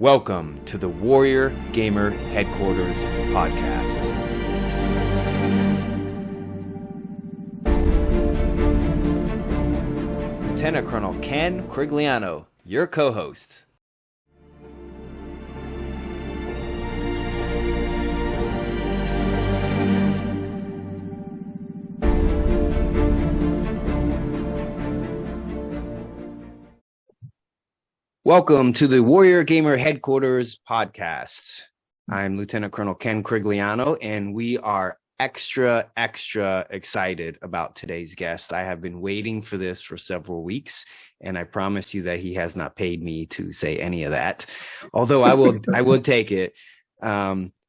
Welcome to the Warrior Gamer Headquarters podcast. Lieutenant Colonel Ken Crigliano, your co-host. Welcome to the Warrior Gamer Headquarters podcast. I'm Lieutenant Colonel Ken Crigliano, and we are extra excited about today's guest. I have been waiting for this for several weeks, and I promise you that he has not paid me to say any of that, although I would take it.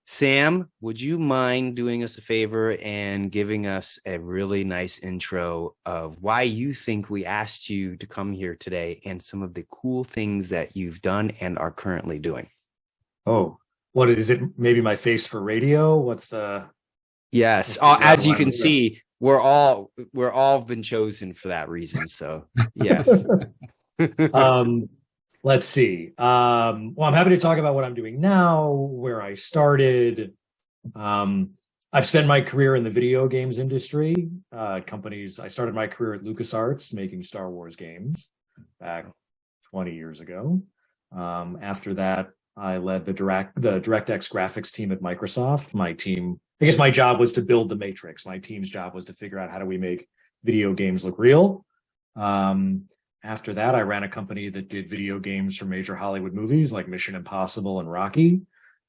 Sam, would you mind doing us a favor and giving us a really nice intro of why you think we asked you to come here today and some of the cool things that you've done and are currently doing? Oh, what is it? Maybe my face for radio? What's the... Yes. As you can see, we're all been chosen for that reason. So yes. Let's see. Well, I'm happy to talk about what I'm doing now, where I started. I've spent my career in the video games industry. I started my career at LucasArts making Star Wars games back 20 years ago. After that, I led the DirectX graphics team at Microsoft. My job was to build the Matrix. My team's job was to figure out how do we make video games look real. After that, I ran a company that did video games for major Hollywood movies like Mission Impossible and Rocky.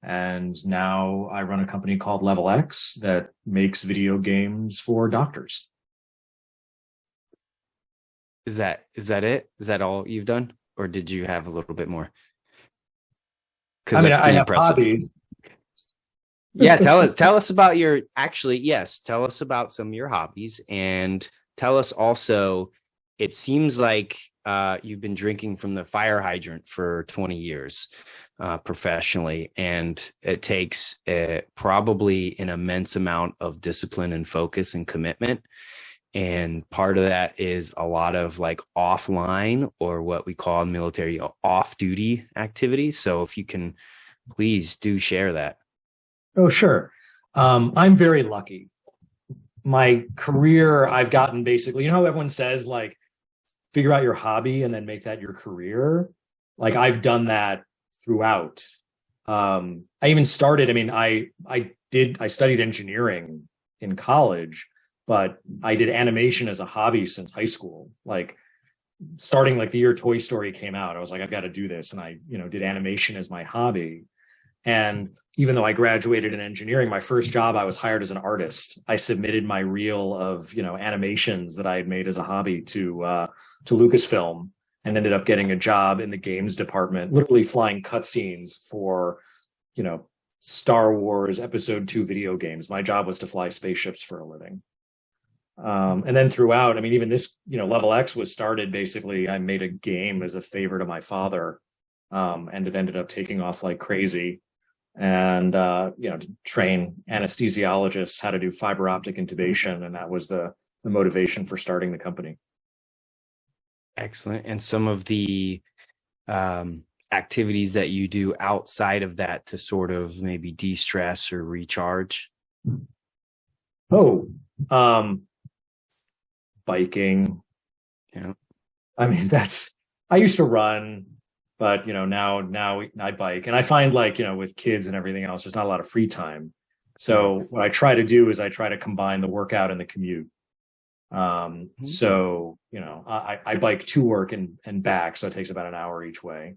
And now I run a company called Level X that makes video games for doctors. Is that it? Is that all you've done? Or did you have a little bit more? I have hobbies. Yeah, tell us about tell us about some of your hobbies, and tell us also, it seems like you've been drinking from the fire hydrant for 20 years professionally, and it takes probably an immense amount of discipline and focus and commitment. And part of that is a lot of like offline, or what we call military off-duty activities. So if you can, please do share that. Oh, sure. I'm very lucky. My career, I've gotten basically, how everyone says, like, figure out your hobby and then make that your career. Like, I've done that throughout. I even started, I studied engineering in college, but I did animation as a hobby since high school. Like, starting like the year Toy Story came out, I was like, I've got to do this. And I, did animation as my hobby. And even though I graduated in engineering, my first job, I was hired as an artist. I submitted my reel of, animations that I had made as a hobby to Lucasfilm, and ended up getting a job in the games department, literally flying cutscenes for, Star Wars Episode 2 video games. My job was to fly spaceships for a living. And then throughout, even this, Level X was started, basically, I made a game as a favor to my father. And it ended up taking off like crazy. And, to train anesthesiologists how to do fiber optic intubation. And that was the motivation for starting the company. Excellent. And some of the activities that you do outside of that to sort of maybe de-stress or recharge? Biking. Yeah. I used to run, but, now I bike, and I find, like, with kids and everything else, there's not a lot of free time. So what I try to do is I try to combine the workout and the commute. So, I bike to work and back. So it takes about an hour each way.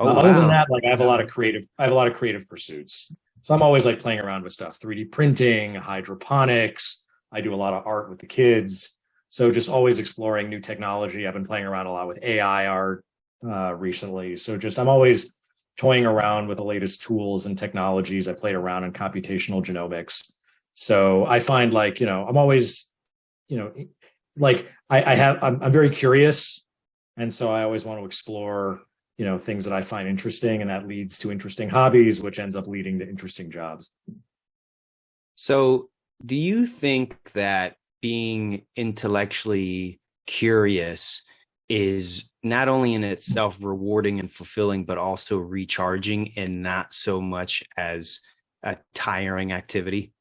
Other than that, like, I have a lot of creative pursuits. So I'm always like playing around with stuff, 3D printing, hydroponics. I do a lot of art with the kids. So just always exploring new technology. I've been playing around a lot with AI art recently. So I'm always toying around with the latest tools and technologies. I played around in computational genomics. So I find, like, I'm always, like, I'm very curious. And so I always want to explore, things that I find interesting, and that leads to interesting hobbies, which ends up leading to interesting jobs. So do you think that being intellectually curious is not only in itself rewarding and fulfilling, but also recharging and not so much as a tiring activity?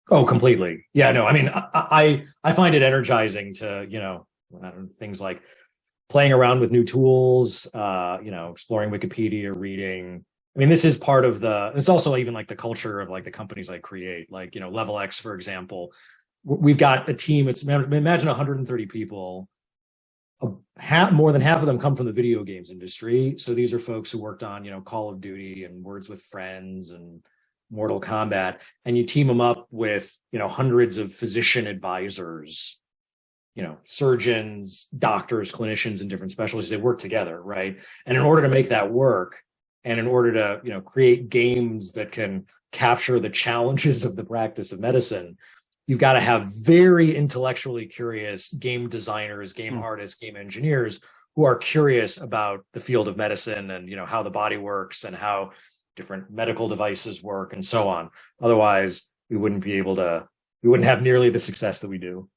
Oh, completely. Yeah, no, I mean, I find it energizing to, things like playing around with new tools, exploring Wikipedia, reading. I mean, this is part of it's also even like the culture of like the companies I create, like, Level X, for example. We've got a team, imagine 130 people. More than half of them come from the video games industry. So these are folks who worked on, Call of Duty and Words with Friends and Mortal Kombat, and you team them up with, hundreds of physician advisors, surgeons, doctors, clinicians in different specialties. They work together, right? And in order to make that work, and in order to, create games that can capture the challenges of the practice of medicine, you've got to have very intellectually curious game designers, game artists, game engineers who are curious about the field of medicine and, how the body works and how different medical devices work and so on. Otherwise, we wouldn't have nearly the success that we do.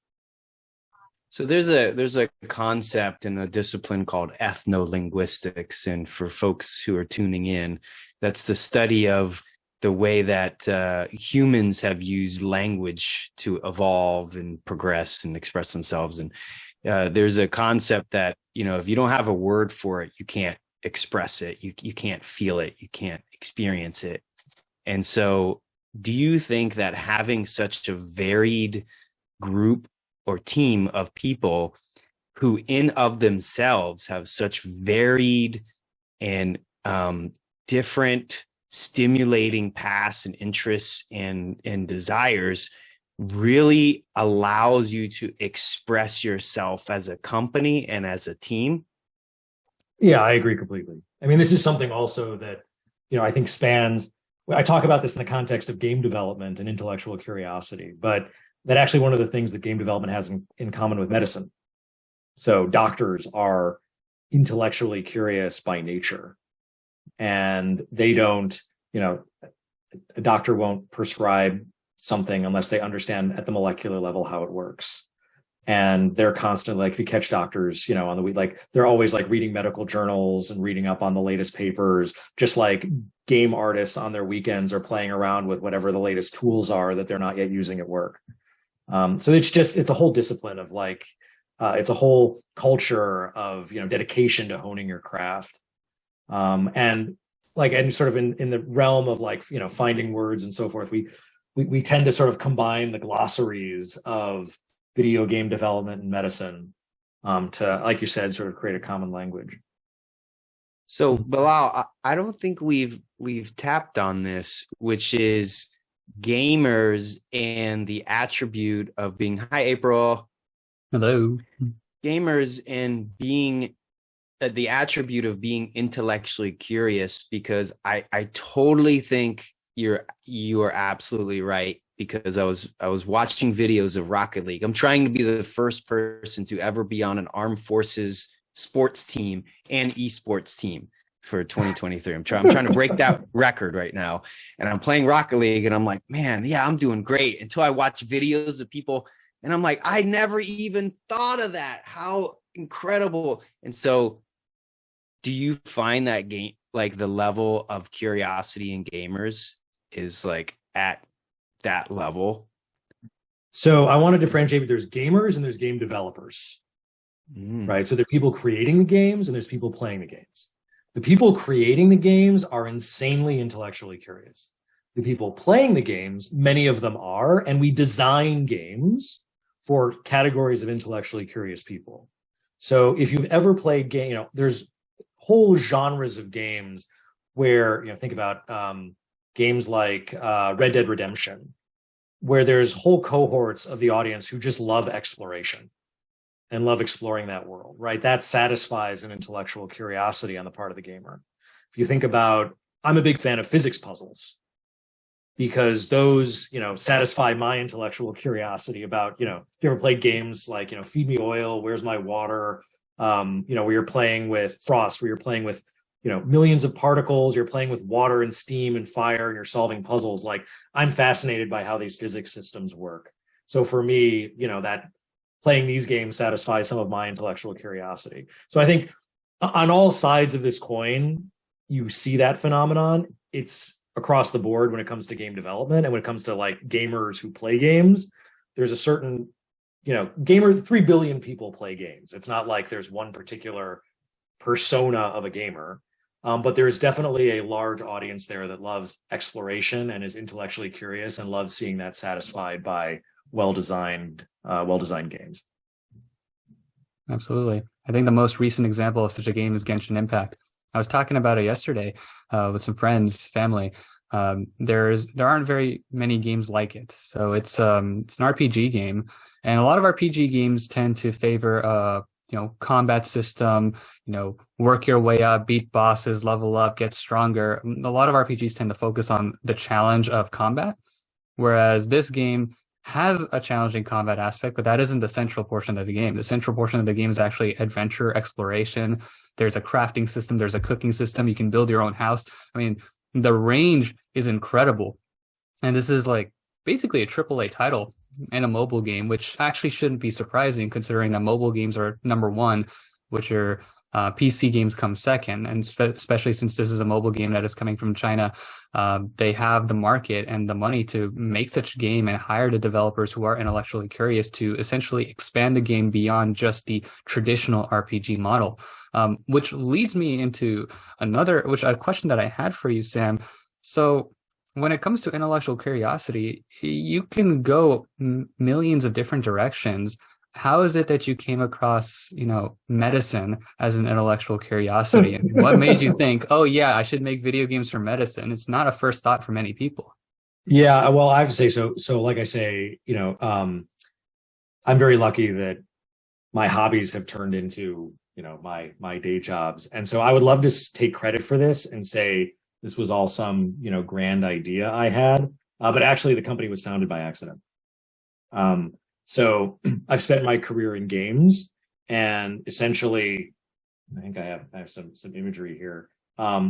So there's a concept in a discipline called ethnolinguistics. And for folks who are tuning in, that's the study of the way that humans have used language to evolve and progress and express themselves. And there's a concept that, if you don't have a word for it, you can't express it. You can't feel it. You can't experience it. And so do you think that having such a varied group or team of people who in of themselves have such varied and different stimulating paths and interests and desires really allows you to express yourself as a company and as a team? Yeah, I agree completely. I mean, this is something also that, I think spans, I talk about this in the context of game development and intellectual curiosity, but that actually one of the things that game development has in common with medicine. So doctors are intellectually curious by nature, and they don't, a doctor won't prescribe something unless they understand at the molecular level how it works. And they're constantly, like, if you catch doctors, on the week, like they're always like reading medical journals and reading up on the latest papers, just like game artists on their weekends are playing around with whatever the latest tools are that they're not yet using at work. So it's a whole discipline of like, it's a whole culture of, dedication to honing your craft. And sort of in the realm of like, finding words and so forth, we tend to sort of combine the glossaries of video game development and medicine to, like you said, sort of create a common language. So Bilal, I don't think we've tapped on this, which is gamers and the attribute of being, hi April. Hello. Gamers and being the attribute of being intellectually curious, because I totally think you are absolutely right, because I was watching videos of Rocket League. I'm trying to be the first person to ever be on an armed forces sports team and esports team for 2023. I'm trying to break that record right now. And I'm playing Rocket League and I'm like, man, yeah, I'm doing great, until I watch videos of people and I'm like, I never even thought of that. How incredible. And so do you find that game, like the level of curiosity in gamers is like at that level? So I want to differentiate. There's gamers and there's game developers, right? So there are people creating the games and there's people playing the games. The people creating the games are insanely intellectually curious. The people playing the games, many of them are, and we design games for categories of intellectually curious people. So if you've ever played there's whole genres of games where, think about games like Red Dead Redemption, where there's whole cohorts of the audience who just love exploration and love exploring that world, right? That satisfies an intellectual curiosity on the part of the gamer. If you think about, I'm a big fan of physics puzzles because those, satisfy my intellectual curiosity about, if you ever played games like, Feed Me Oil, Where's My Water, where you're playing with Frost, where you're playing with, millions of particles, you're playing with water and steam and fire, and you're solving puzzles. Like, I'm fascinated by how these physics systems work. So for me, that playing these games satisfies some of my intellectual curiosity. So I think on all sides of this coin, you see that phenomenon. It's across the board when it comes to game development, and when it comes to like gamers who play games, there's a certain, 3 billion people play games. It's not like there's one particular persona of a gamer. But there's definitely a large audience there that loves exploration and is intellectually curious and loves seeing that satisfied by well-designed games. Absolutely. I think the most recent example of such a game is Genshin Impact. I was talking about it yesterday with some friends, family. There aren't very many games like it. So it's an RPG game, and a lot of RPG games tend to favor combat system, work your way up, beat bosses, level up, get stronger. A lot of RPGs tend to focus on the challenge of combat, whereas this game has a challenging combat aspect, but that isn't the central portion of the game. The central portion of the game is actually adventure, exploration. There's a crafting system. There's a cooking system. You can build your own house. I mean, the range is incredible. And this is like basically a AAA title and a mobile game, which actually shouldn't be surprising considering that mobile games are number one, which are PC games come second. And especially since this is a mobile game that is coming from China, they have the market and the money to make such a game and hire the developers who are intellectually curious to essentially expand the game beyond just the traditional RPG model. Which leads me into a question that I had for you, Sam. So when it comes to intellectual curiosity, you can go millions of different directions. How is it that you came across, medicine as an intellectual curiosity? And what made you think, oh yeah, I should make video games for medicine? It's not a first thought for many people. Yeah, well, I have to say, so like I say, I'm very lucky that my hobbies have turned into, my day jobs. And so I would love to take credit for this and say this was all some, grand idea I had. But actually the company was founded by accident. So I've spent my career in games, and essentially, I think I have some imagery here.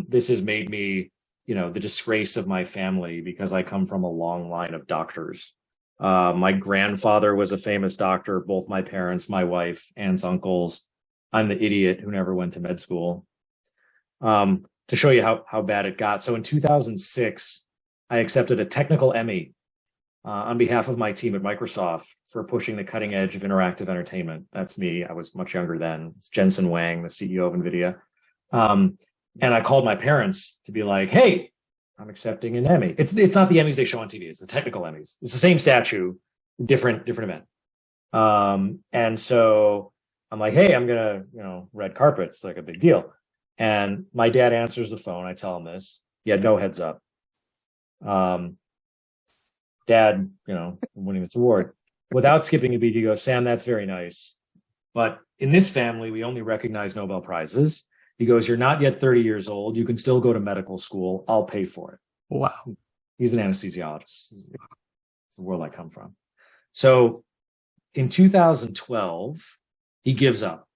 This has made me, the disgrace of my family because I come from a long line of doctors. My grandfather was a famous doctor, both my parents, my wife, aunts, uncles. I'm the idiot who never went to med school. To show you how bad it got. So in 2006, I accepted a technical Emmy on behalf of my team at Microsoft for pushing the cutting edge of interactive entertainment. That's me. I was much younger then. It's Jensen Huang, the CEO of NVIDIA. And I called my parents to be like, hey, I'm accepting an Emmy. It's not the Emmys they show on TV. It's the technical Emmys. It's the same statue, different event. And so I'm like, hey, I'm going to, red carpet. It's like a big deal. And my dad answers the phone. I tell him this. He had no heads up. Dad, winning this award. Without skipping a beat, he goes, Sam, that's very nice. But in this family, we only recognize Nobel Prizes. He goes, you're not yet 30 years old. You can still go to medical school. I'll pay for it. Wow. He's an anesthesiologist. It's the world I come from. So in 2012, he gives up.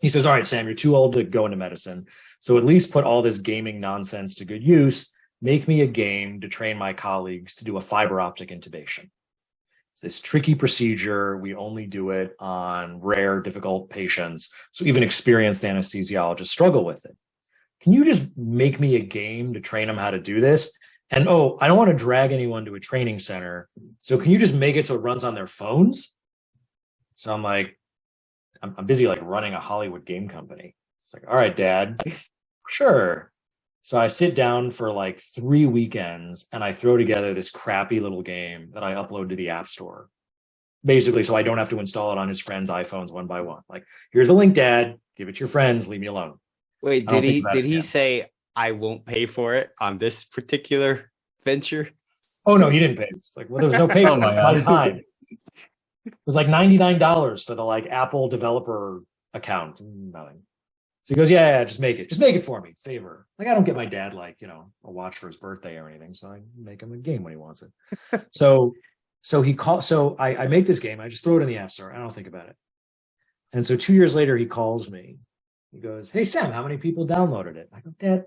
He says, all right, Sam, you're too old to go into medicine. So at least put all this gaming nonsense to good use. Make me a game to train my colleagues to do a fiber optic intubation. It's this tricky procedure. We only do it on rare, difficult patients. So even experienced anesthesiologists struggle with it. Can you just make me a game to train them how to do this? And, I don't want to drag anyone to a training center. So can you just make it so it runs on their phones? So I'm like, I'm busy like running a Hollywood game company. It's like, all right, Dad, sure. So I sit down for like 3 weekends and I throw together this crappy little game that I upload to the App Store. Basically, so I don't have to install it on his friends' iPhones one by one. Like, here's the link, Dad. Give it to your friends. Leave me alone. Wait, did he say I won't pay for it on this particular venture? Oh no, he didn't pay. It's like, well, there was no pay for it. It's my time. It was like $99 for the like Apple developer account. Nothing. So he goes, yeah, just make it. Just make it for me. Favor. Like, I don't get my dad like, a watch for his birthday or anything. So I make him a game when he wants it. So he calls, so I make this game. I just throw it in the App Store. I don't think about it. And so 2 years later, he calls me. He goes, hey, Sam, how many people downloaded it? I go, Dad,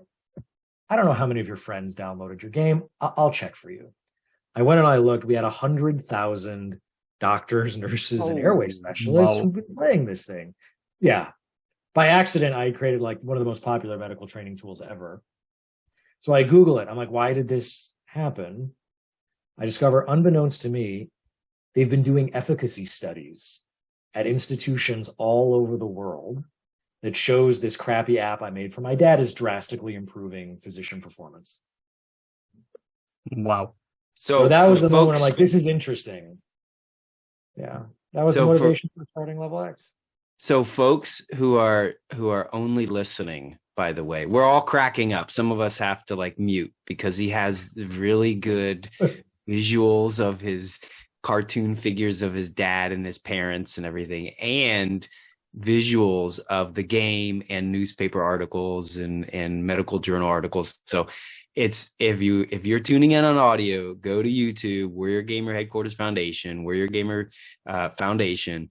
I don't know how many of your friends downloaded your game. I'll check for you. I went and I looked. We had 100,000 doctors, nurses, and airway specialists who've been playing this thing. Yeah. By accident, I created like one of the most popular medical training tools ever. So I Google it. I'm like, why did this happen? I discover, unbeknownst to me, they've been doing efficacy studies at institutions all over the world that shows this crappy app I made for my dad is drastically improving physician performance. Wow. So that was the moment I'm like, this is interesting. Yeah. That was the motivation for starting Level X. So folks who are only listening, by the way, we're all cracking up. Some of us have to like mute because he has really good visuals of his cartoon figures of his dad and his parents and everything, and visuals of the game and newspaper articles and medical journal articles. So it's if you're tuning in on audio, go to YouTube, Warrior Gamer Headquarters Foundation, Warrior Gamer Foundation,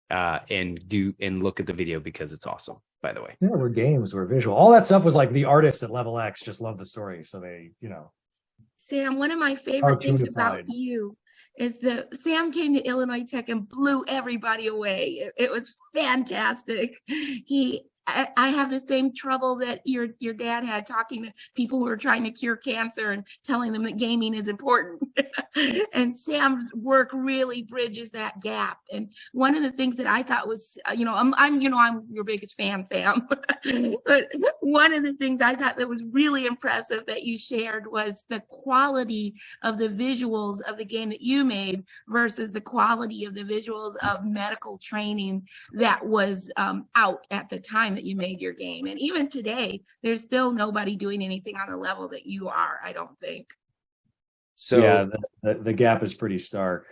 and look at the video because it's awesome, by the way. Yeah, we're games, we're visual. All that stuff was like the artists at Level X just love the story. So they, Sam, one of my favorite things about you is that Sam came to Illinois Tech and blew everybody away. It was fantastic. I have the same trouble that your dad had, talking to people who are trying to cure cancer and telling them that gaming is important. And Sam's work really bridges that gap. And one of the things that I thought was, I'm your biggest fan, Sam. But one of the things I thought that was really impressive that you shared was the quality of the visuals of the game that you made versus the quality of the visuals of medical training that was out at the time that you made your game. And even today, there's still nobody doing anything on the level that you are, I don't think. So yeah, the gap is pretty stark.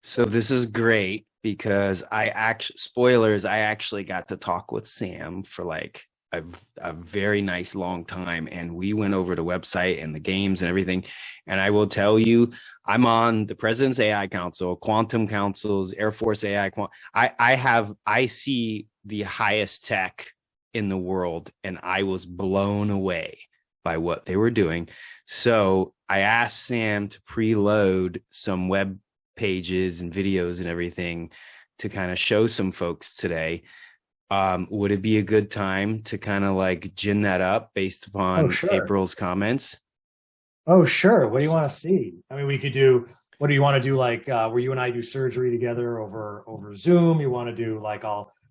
So this is great because I actually got to talk with Sam for like a very nice long time, and we went over the website and the games and everything. And I will tell you, I'm on the President's AI Council, Quantum Councils, Air Force AI. I see the highest tech in the world, and I was blown away by what they were doing. So I asked Sam to preload some web pages and videos and everything to kind of show some folks today. Would it be a good time to kind of like gin that up based upon April's comments? Oh, sure. What do you want to see? I mean, we could do, what do you want to do? Like where you and I do surgery together over Zoom? You want to do like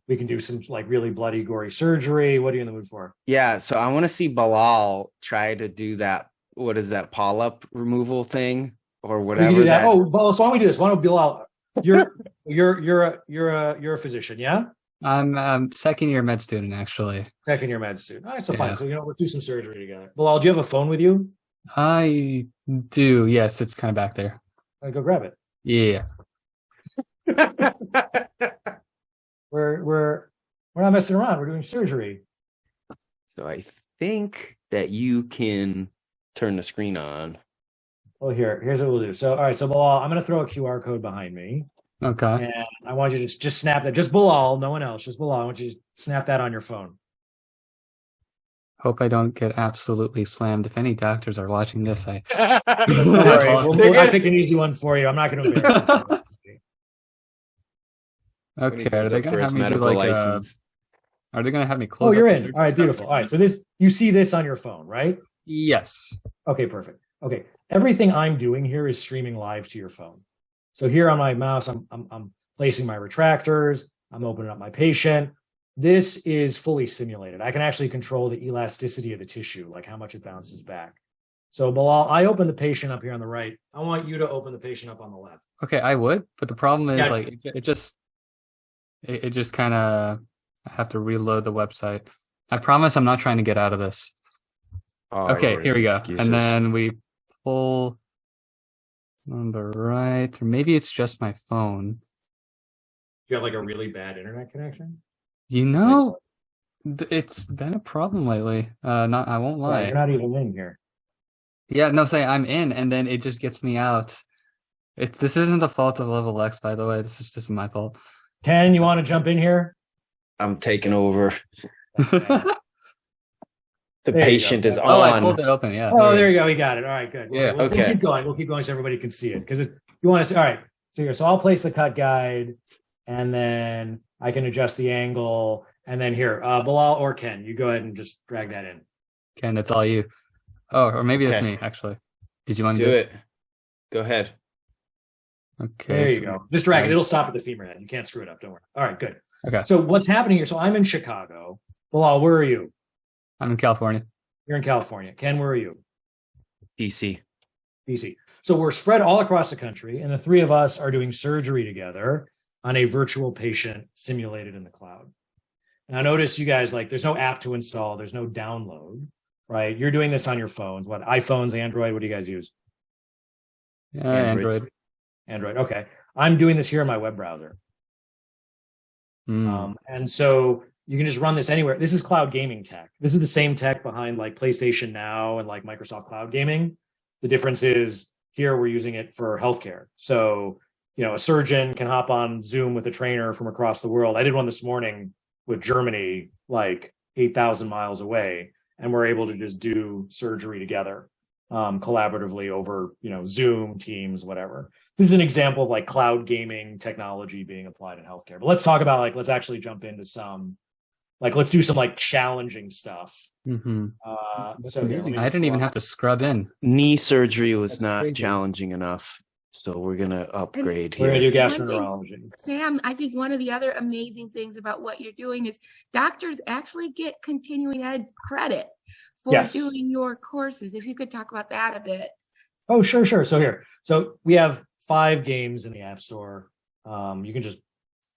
we can do some like really bloody, gory surgery. What are you in the mood for? Yeah. So I want to see Bilal try to do that. What is that, polyp removal thing or whatever? We can do that. Oh, well, so why don't we do this? Why don't Bilal? You're a physician, yeah? I'm second year med student, actually. Second year med student. All right, so fine. So let's do some surgery together. Bilal, do you have a phone with you? I do. Yes, it's kind of back there. All right, go grab it. Yeah. We're not messing around. We're doing surgery. So I think that you can turn the screen on. Well, here's what we'll do. So, all right. So, Bilal, I'm going to throw a QR code behind me. Okay. And I want you to just snap that. Just Bilal, no one else. Just Bilal. I want you to snap that on your phone. Hope I don't get absolutely slammed. If any doctors are watching this, I picked an easy one for you. I'm not going to embarrass you. Okay, are they going to have me do like are they going to have me close? Oh, you're in. All right, beautiful. All right, so you see this on your phone, right? Yes. Okay, perfect. Okay, everything I'm doing here is streaming live to your phone. So here on my mouse, I'm placing my retractors. I'm opening up my patient. This is fully simulated. I can actually control the elasticity of the tissue, like how much it bounces back. So Bilal, I open the patient up here on the right. I want you to open the patient up on the left. Okay, I would, but the problem is it just kind of, I have to reload the website. I promise I'm not trying to get out of this. Okay, here we go. Excuses. And then we pull on the right, or maybe it's just my phone. You have like a really bad internet connection? It's been a problem lately. I won't lie. Yeah, you're not even in here. Yeah, no, say I'm in, and then it just gets me out. This isn't the fault of Level X, by the way. This is my fault. Ken, you want to jump in here? I'm taking over. The patient is on. Oh, I pulled it open. Yeah. Oh, there you go. We got it. All right, good. Yeah. We'll keep going. We'll keep going so everybody can see it. Because you want to see. All right. So I'll place the cut guide, and then I can adjust the angle. And then here, Bilal or Ken, you go ahead and just drag that in. Ken, that's all you. Oh, or maybe that's me, actually. Did you want to do it? Go ahead. Okay. There you go. Just drag it. It'll stop at the femur head. You can't screw it up. Don't worry. All right, good. Okay. So what's happening here? So I'm in Chicago. Bilal, where are you? I'm in California. You're in California. Ken, where are you? DC. DC. So we're spread all across the country, and the three of us are doing surgery together on a virtual patient simulated in the cloud. Now, notice you guys, like, there's no app to install. There's no download, right? You're doing this on your phones. What, iPhones, Android? What do you guys use? Android. Android. Okay. I'm doing this here in my web browser. And so you can just run this anywhere. This is cloud gaming tech. This is the same tech behind like PlayStation Now and like Microsoft Cloud Gaming. The difference is here we're using it for healthcare. So, you know, a surgeon can hop on Zoom with a trainer from across the world. I did one this morning with Germany, like 8,000 miles away, and we're able to just do surgery together collaboratively over, you know, Zoom, Teams, whatever. This is an example of like cloud gaming technology being applied in healthcare. But let's talk about like, let's actually jump into some, like, let's do some like challenging stuff. That's amazing. I didn't even have to scrub in. Knee surgery was not challenging enough. So we're going to upgrade here. We're going to do gastroenterology. Sam, I think one of the other amazing things about what you're doing is doctors actually get continuing ed credit for doing your courses. If you could talk about that a bit. Oh, sure. So we have 5 games in the App Store. You can just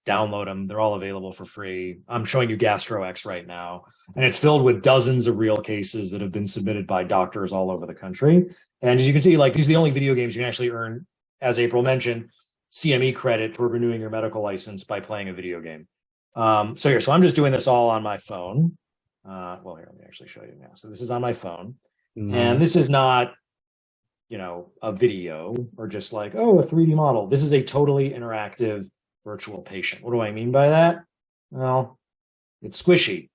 download them. They're all available for free. I'm showing you GastroX right now, and it's filled with dozens of real cases that have been submitted by doctors all over the country. And as you can see, like, these are the only video games you can actually earn, as April mentioned, CME credit for renewing your medical license by playing a video game. So I'm just doing this all on my phone. Well, here, let me actually show you now. So this is on my phone, and this is not, you know, a video or just like, oh, a 3D model. This is a totally interactive virtual patient. What do I mean by that? Well, it's squishy.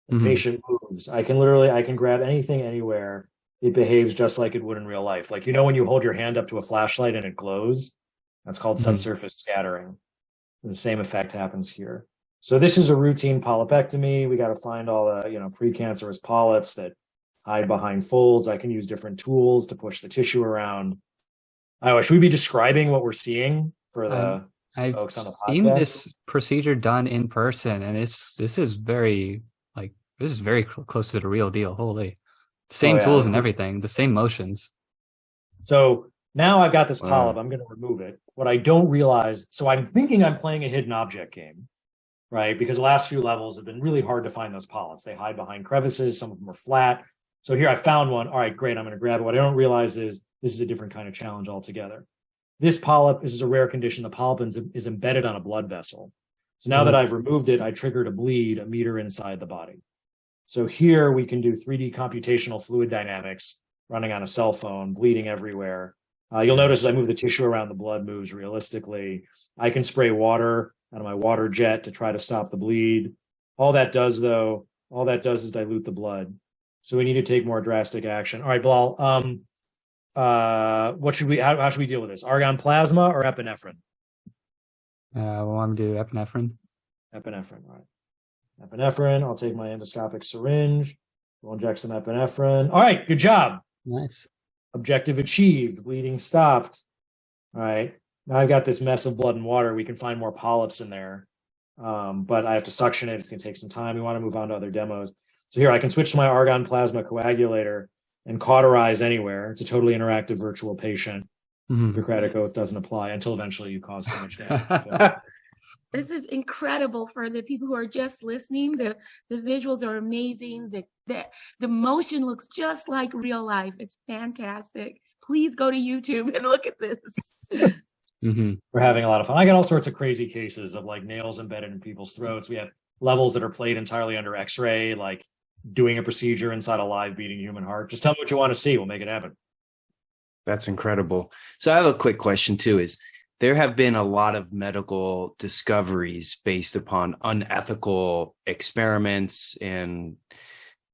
The patient moves. I can grab anything anywhere. It behaves just like it would in real life. Like, you know, when you hold your hand up to a flashlight and it glows, that's called subsurface scattering. The same effect happens here. So this is a routine polypectomy. We got to find all the, you know, precancerous polyps that hide behind folds. I can use different tools to push the tissue around. Should we be describing what we're seeing for the folks on the podcast? I've seen this procedure done in person, and this is very close to the real deal. Holy. Same tools and everything, the same motions. So now I've got this polyp. I'm going to remove it. What I don't realize, so I'm thinking I'm playing a hidden object game, right? Because the last few levels have been really hard to find those polyps. They hide behind crevices. Some of them are flat. So here I found one. All right, great. I'm going to grab it. What I don't realize is this is a different kind of challenge altogether. This polyp, this is a rare condition. The polyp is embedded on a blood vessel. So now that I've removed it, I triggered a bleed 1 meter inside the body. So here we can do 3D computational fluid dynamics running on a cell phone, bleeding everywhere. You'll notice as I move the tissue around, the blood moves realistically. I can spray water out of my water jet to try to stop the bleed. All that does is dilute the blood. So we need to take more drastic action. All right, Bilal, how should we deal with this? Argon plasma or epinephrine? Well, I'm going to do epinephrine. Epinephrine, all right. Epinephrine. I'll take my endoscopic syringe. We'll inject some epinephrine. All right, good job. Nice. Objective achieved. Bleeding stopped. All right. Now I've got this mess of blood and water. We can find more polyps in there, but I have to suction it. It's going to take some time. We want to move on to other demos. So here I can switch to my argon plasma coagulator and cauterize anywhere. It's a totally interactive virtual patient. Hippocratic oath doesn't apply until eventually you cause so much damage. This is incredible for the people who are just listening. The visuals are amazing. The motion looks just like real life. It's fantastic. Please go to YouTube and look at this. We're having a lot of fun. I got all sorts of crazy cases of like nails embedded in people's throats. We have levels that are played entirely under X-ray, like doing a procedure inside a live beating human heart. Just tell me what you want to see. We'll make it happen. That's incredible. So I have a quick question too, is there have been a lot of medical discoveries based upon unethical experiments and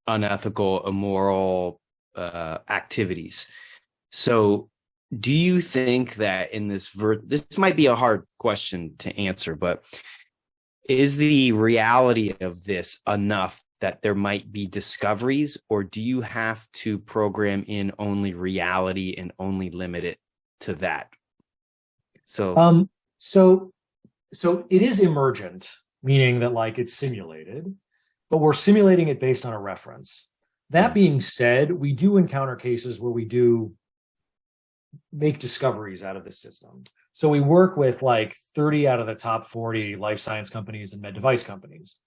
unethical, immoral activities. So Do you think that in this might be a hard question to answer, but is the reality of this enough that there might be discoveries, or do you have to program in only reality and only limit it to that? So it is emergent, meaning that like it's simulated, but we're simulating it based on a reference. That being said, we do encounter cases where we do make discoveries out of the system. So we work with like 30 out of the top 40 life science companies and med device companies.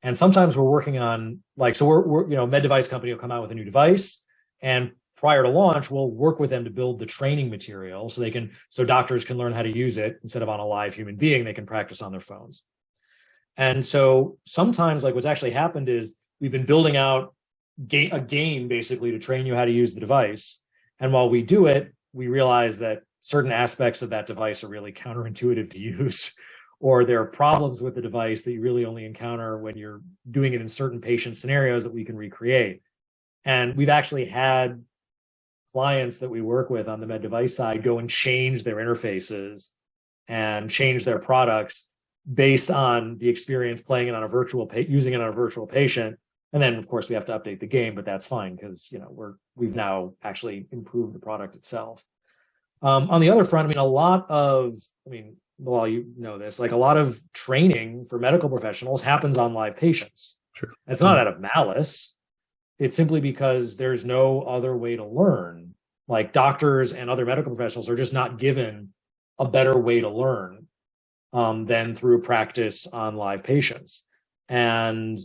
And sometimes we're working on like, so we're med device company will come out with a new device, and prior to launch, we'll work with them to build the training material so doctors can learn how to use it instead of on a live human being. They can practice on their phones. And so sometimes like what's actually happened is we've been building out a game basically to train you how to use the device. And while we do it, we realize that certain aspects of that device are really counterintuitive to use, or there are problems with the device that you really only encounter when you're doing it in certain patient scenarios that we can recreate. And we've actually had clients that we work with on the med device side go and change their interfaces and change their products based on the experience playing it on using it on a virtual patient. And then of course we have to update the game, but that's fine because we've now actually improved the product itself. On the other front, a lot of training for medical professionals happens on live patients. True. It's not out of malice. It's simply because there's no other way to learn. Like doctors and other medical professionals are just not given a better way to learn than through practice on live patients. And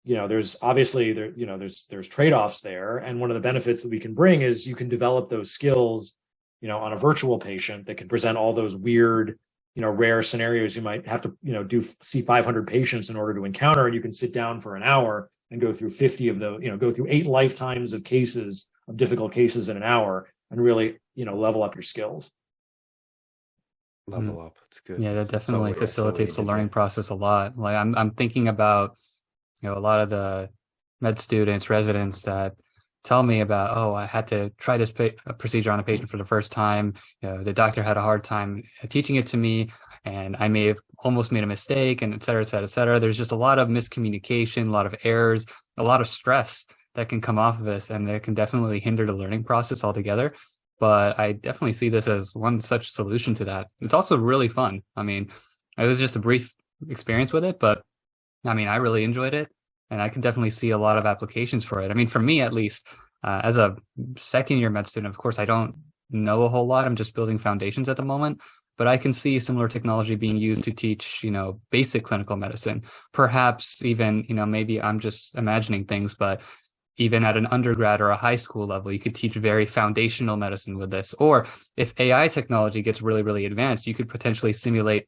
there's obviously there's trade-offs there. And one of the benefits that we can bring is you can develop those skills, on a virtual patient that can present all those weird, rare scenarios you might have to see 500 patients in order to encounter. And you can sit down for an hour and go through 50 of those, go through 8 lifetimes of difficult cases in an hour and really, level up your skills. Level up. It's good. Yeah, that definitely facilitates the learning process a lot. Like I'm thinking about, a lot of the med students, residents that tell me about, I had to try this procedure on a patient for the first time. The doctor had a hard time teaching it to me, and I may have almost made a mistake, and et cetera, et cetera, et cetera. There's just a lot of miscommunication, a lot of errors, a lot of stress that can come off of this, and that can definitely hinder the learning process altogether. But I definitely see this as one such solution to that. It's also really fun. It was just a brief experience with it, but I really enjoyed it, and I can definitely see a lot of applications for it. For me, at least, as a second-year med student, of course, I don't know a whole lot. I'm just building foundations at the moment, but I can see similar technology being used to teach, basic clinical medicine. Perhaps even, maybe I'm just imagining things, but even at an undergrad or a high school level, you could teach very foundational medicine with this. Or if AI technology gets really, really advanced, you could potentially simulate,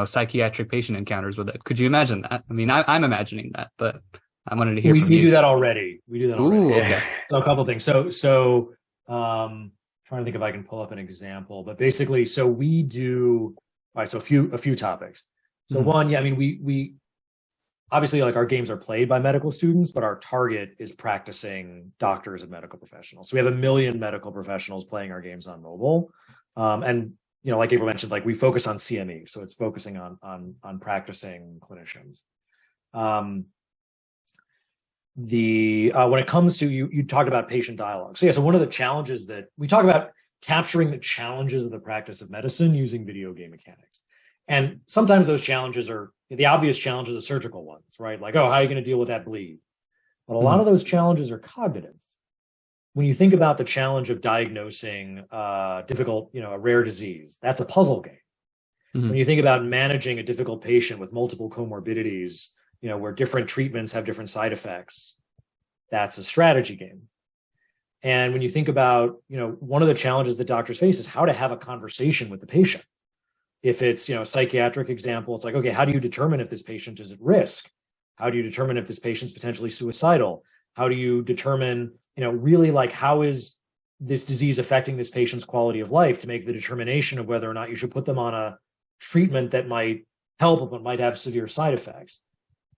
psychiatric patient encounters with it. Could you imagine that? I'm imagining that, but I wanted to hear from you. We do that already. Ooh, okay. So a couple of things. So trying to think if I can pull up an example, but basically, so we do, all right, so a few topics. So one, we obviously, like, our games are played by medical students, but our target is practicing doctors and medical professionals. So we have 1 million medical professionals playing our games on mobile. And like April mentioned, like, we focus on CME, so it's focusing on practicing clinicians. When it comes to you talked about patient dialogue. So one of the challenges that we talk about, capturing the challenges of the practice of medicine using video game mechanics. And sometimes those challenges are the obvious challenges are surgical ones, right? Like, how are you going to deal with that bleed? But a lot of those challenges are cognitive. When you think about the challenge of diagnosing difficult, a rare disease, that's a puzzle game. When you think about managing a difficult patient with multiple comorbidities, where different treatments have different side effects, that's a strategy game. And when you think about, one of the challenges that doctors face is how to have a conversation with the patient. If it's, a psychiatric example, it's like, okay, how do you determine if this patient is at risk? How do you determine if this patient's potentially suicidal? How do you determine, really, like, how is this disease affecting this patient's quality of life to make the determination of whether or not you should put them on a treatment that might help but might have severe side effects?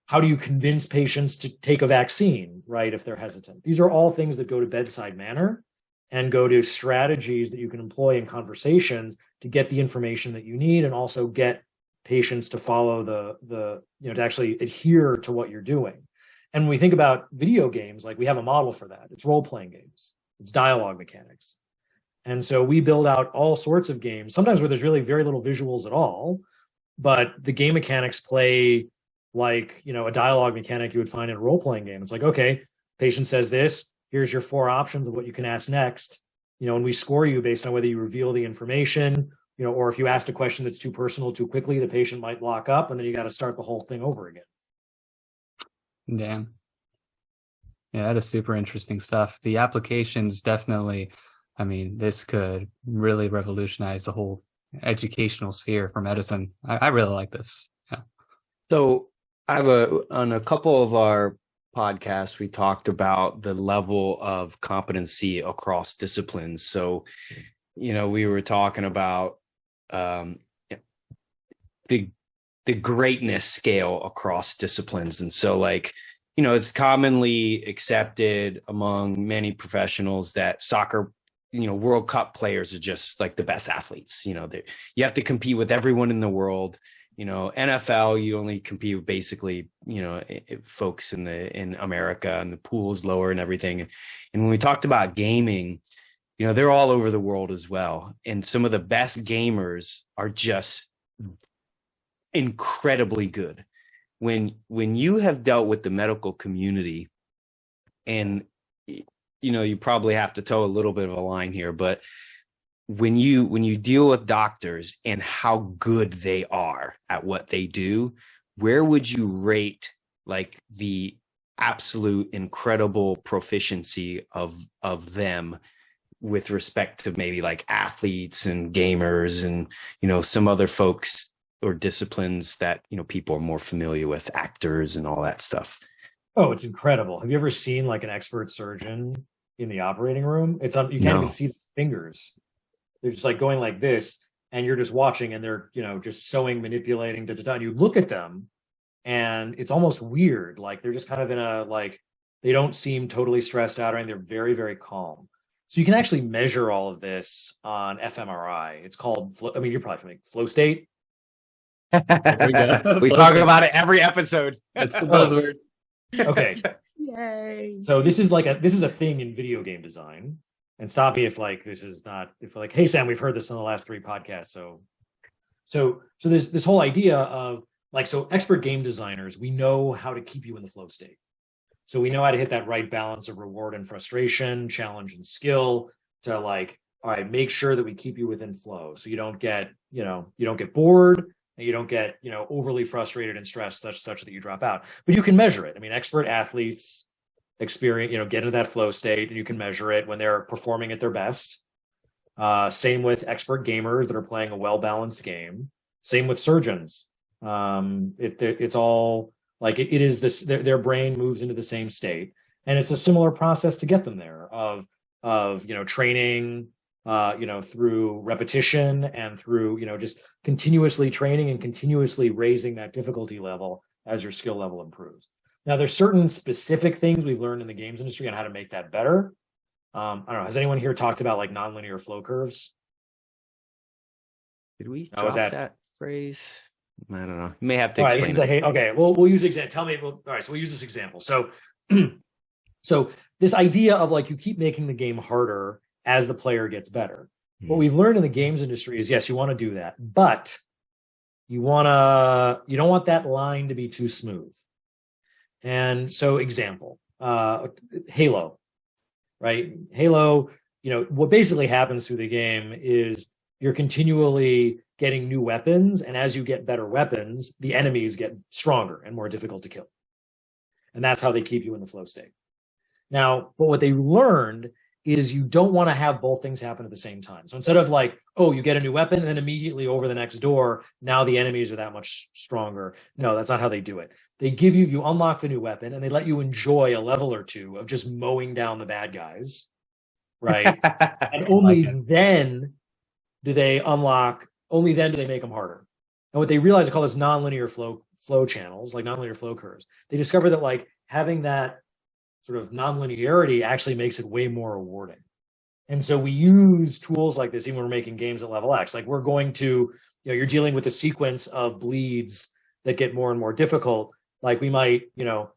How do you convince patients to take a vaccine, right, if they're hesitant? These are all things that go to bedside manner. and go to strategies that you can employ in conversations to get the information that you need, and also get patients to follow the to actually adhere to what you're doing. And when we think about video games, like, we have a model for that. It's role-playing games. It's dialogue mechanics. And so we build out all sorts of games, sometimes where there's really very little visuals at all, but the game mechanics play like, a dialogue mechanic you would find in a role-playing game. It's like, okay, patient says this, here's your 4 options of what you can ask next, and we score you based on whether you reveal the information, or if you asked a question that's too personal too quickly, the patient might lock up, and then you got to start the whole thing over again. Damn. Yeah, that is super interesting stuff. The applications definitely, this could really revolutionize the whole educational sphere for medicine. I really like this. Yeah. So I have on a couple of our podcasts, we talked about the level of competency across disciplines. So, we were talking about the greatness scale across disciplines. And so, it's commonly accepted among many professionals that soccer, World Cup players are just like the best athletes. You have to compete with everyone in the world. NFL, you only compete with basically, folks in America, and the pool is lower and everything. And when we talked about gaming, they're all over the world as well. And some of the best gamers are just incredibly good. When you have dealt with the medical community, and you probably have to toe a little bit of a line here, but when you deal with doctors and how good they are at what they do, where would you rate the absolute incredible proficiency of them with respect to maybe athletes and gamers and some other folks or disciplines that people are more familiar with, actors and all that stuff? Oh, it's incredible. Have you ever seen an expert surgeon in the operating room? You can't even see the fingers. They're just going like this, and you're just watching, and they're just sewing, manipulating, and you look at them, and it's almost weird. They're just kind of in a they don't seem totally stressed out or anything. They're very, very calm. So you can actually measure all of this on fMRI. It's called you're probably familiar. Flow state. We talk about it every episode. That's the buzzword. Okay. Yay. So this is a thing in video game design. And stop me if this is not, if hey Sam, we've heard this in the last 3 podcasts. So there's this whole idea of expert game designers, we know how to keep you in the flow state. So we know how to hit that right balance of reward and frustration, challenge and skill to all right, make sure that we keep you within flow. So you don't get, you don't get bored, and you don't get, overly frustrated and stressed such that you drop out. But you can measure it. Expert athletes experience, get into that flow state, and you can measure it when they're performing at their best. Same with expert gamers that are playing a well-balanced game. Same with surgeons. It's all it is this, their brain moves into the same state, and it's a similar process to get them there of training, through repetition and through, just continuously training and continuously raising that difficulty level as your skill level improves. Now, there's certain specific things we've learned in the games industry on how to make that better. I don't know. Has anyone here talked about nonlinear flow curves? Did we drop that phrase? I don't know. You may have to. All right, this is okay. We'll use example. Tell me. All right. So we'll use this example. So, so this idea of you keep making the game harder as the player gets better. What we've learned in the games industry is, yes, you want to do that, but you don't want that line to be too smooth. And so, example, Halo, right? Halo, what basically happens through the game is you're continually getting new weapons, and as you get better weapons, the enemies get stronger and more difficult to kill. And that's how they keep you in the flow state. Now, but what they learned is you don't want to have both things happen at the same time. So instead of you get a new weapon and then immediately over the next door, now the enemies are that much stronger. No, that's not how they do it. They give you unlock the new weapon, and they let you enjoy a level or two of just mowing down the bad guys, right? And only then do they make them harder. And what they realize, they call this nonlinear flow channels, nonlinear flow curves. They discover that having that sort of nonlinearity actually makes it way more rewarding. And so we use tools like this even when we're making games at level X. Like we're going to, you're dealing with a sequence of bleeds that get more and more difficult. Like we might, you might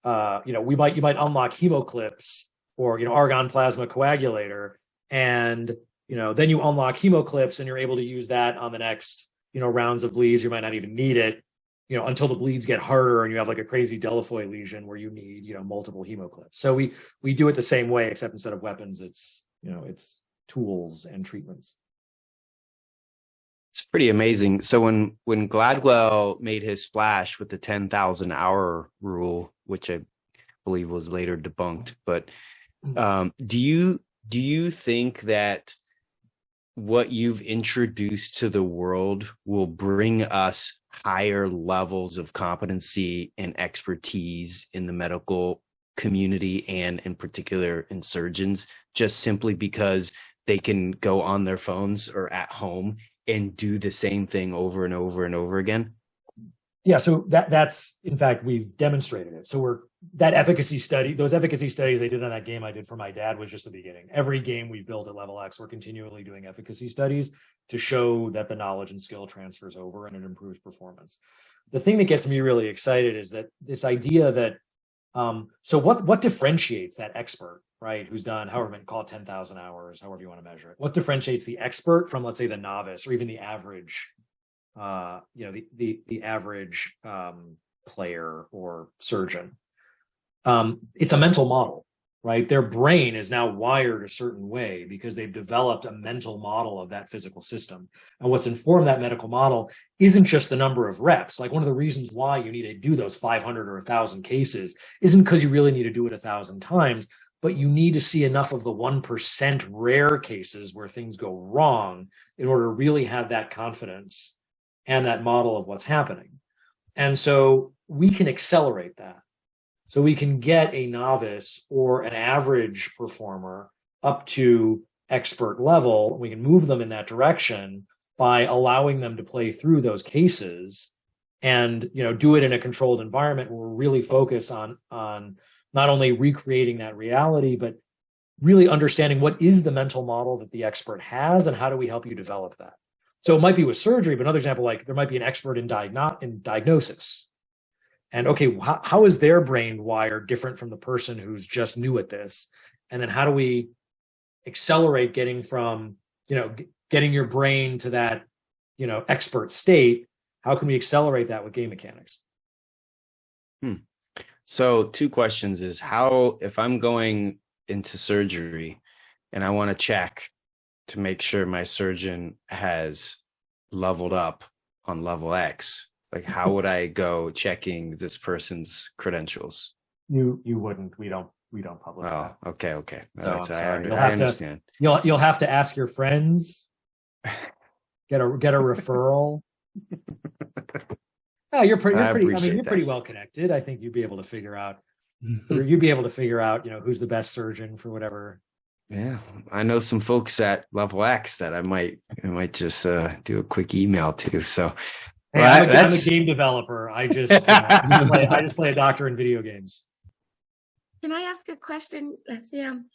unlock hemoclips or, argon plasma coagulator. And, then you unlock hemoclips and you're able to use that on the next, rounds of bleeds. You might not even need it, until the bleeds get harder and you have like a crazy Delafoy lesion where you need, multiple hemoclips. So we do it the same way, except instead of weapons, it's tools and treatments. It's pretty amazing. So when Gladwell made his splash with the 10,000 hour rule, which I believe was later debunked, but do you think that what you've introduced to the world will bring us higher levels of competency and expertise in the medical community and in particular in surgeons, just simply because they can go on their phones or at home and do the same thing over and over and over again? Yeah, so that's in fact, we've demonstrated it. So those efficacy studies they did on that game I did for my dad was just the beginning. Every game we've built at Level X, we're continually doing efficacy studies to show that the knowledge and skill transfers over and it improves performance. The thing that gets me really excited is that this idea that so what differentiates that expert, right, who's done however many, call it 10,000 hours, however you want to measure it. What differentiates the expert from, let's say, the novice or even the average the average player or surgeon? It's a mental model, right? Their brain is now wired a certain way because they've developed a mental model of that physical system. And what's informed that medical model isn't just the number of reps. Like one of the reasons why you need to do those 500 or 1,000 cases isn't because you really need to do it 1,000 times, but you need to see enough of the 1% rare cases where things go wrong in order to really have that confidence and that model of what's happening. And so we can accelerate that. So we can get a novice or an average performer up to expert level. We can move them in that direction by allowing them to play through those cases and, do it in a controlled environment where we're really focused on not only recreating that reality, but really understanding what is the mental model that the expert has and how do we help you develop that. So it might be with surgery, but another example, like there might be an expert in diagnosis. And okay, how is their brain wired different from the person who's just new at this? And then how do we accelerate getting from, getting your brain to that, expert state? How can we accelerate that with game mechanics? So 2 questions is how, if I'm going into surgery and I want to check to make sure my surgeon has leveled up on level X, like how would I go checking this person's credentials? You wouldn't. We don't publish that. Okay. So I understand. You'll have to ask your friends, get a referral. Oh, you're pretty well connected. I think you'd be able to figure out who's the best surgeon for whatever. Yeah, I know some folks at Level X that I might just do a quick email to. So, hey, I'm a game developer. I just play a doctor in video games. Can I ask a question, Sam?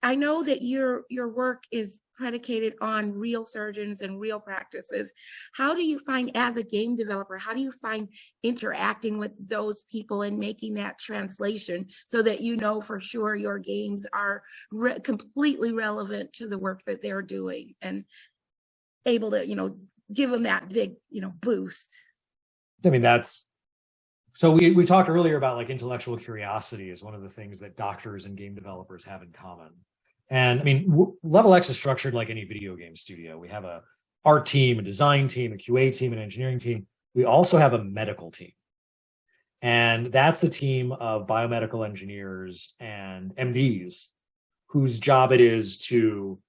I know that your work is predicated on real surgeons and real practices. How do you find, as a game developer, how do you find interacting with those people and making that translation so that for sure your games are completely relevant to the work that they're doing and able to, give them that big, boost? I mean, so we talked earlier about like intellectual curiosity is one of the things that doctors and game developers have in common. And I mean, Level X is structured like any video game studio. We have a art team, a design team, a QA team, an engineering team. We also have a medical team. And that's the team of biomedical engineers and MDs whose job it is to,